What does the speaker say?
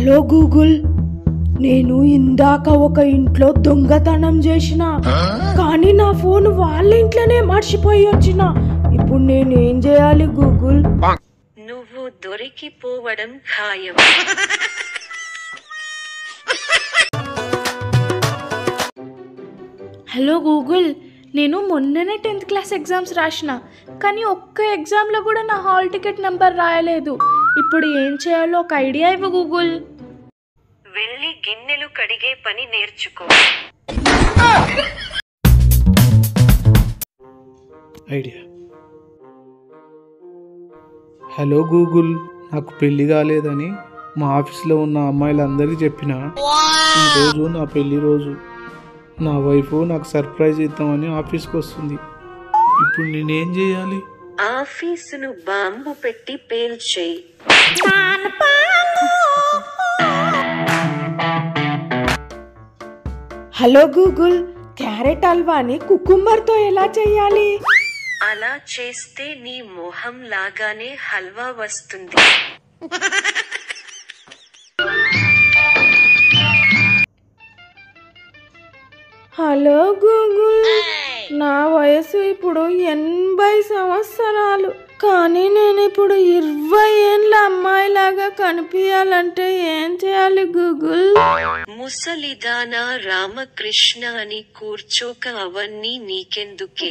Hello Google, నేను ఇందాక ఒక ఇంట్లో దొంగతనం చేసిన, కానీ నా ఫోన్ వాళ్ళ ఇంట్లోనే మర్చిపోయి వచ్చిన. ఇప్పుడు నేను ఏం చేయాలి గూగుల్? నువ్వు దొరికిపోవడం ఖాయం. హలో గూగుల్, నేను మొన్ననే 10th క్లాస్ ఎగ్జామ్స్ రాసిన, కానీ ఒక్క ఎగ్జామ్లో కూడా నా హాల్ టికెట్ నెంబర్ రాయలేదు. ఇప్పుడు ఏం చేయాలో ఒక ఐడియా ఇవ్వు గూగుల్. వెళ్ళి గిన్నెలు కడిగే పని నేర్చుకో. ఐడియా. హలో గూగుల్, నాకు పెళ్లి కాలేదని మా ఆఫీస్లో ఉన్న అమ్మాయిలందరికీ చెప్పిన. ఈరోజు నా పెళ్లి రోజు. నా వైఫ్ నాకు సర్ప్రైజ్ ఇద్దామని ఆఫీస్కి వస్తుంది. ఇప్పుడు నేనేం చేయాలి? ఆఫీసును బాంబు పెట్టి పేల్చేయి. హలో గూగుల్, క్యారెట్ హల్వాని కుకుంబర్తో ఎలా చేయాలి? అలా చేస్తే నీ మొహం లాగానే హల్వా వస్తుంది. హలో గూగుల్, నా వయసు ఇప్పుడు 80 సంవత్సరాలు, కానీ నేను ఇప్పుడు 20 ఏళ్ళ అమ్మాయిలాగా కనిపించాలంటే ఏం చేయాలి గూగుల్? ముసలిదానా రామకృష్ణ అని కూర్చోక, అవన్నీ నీకెందుకే?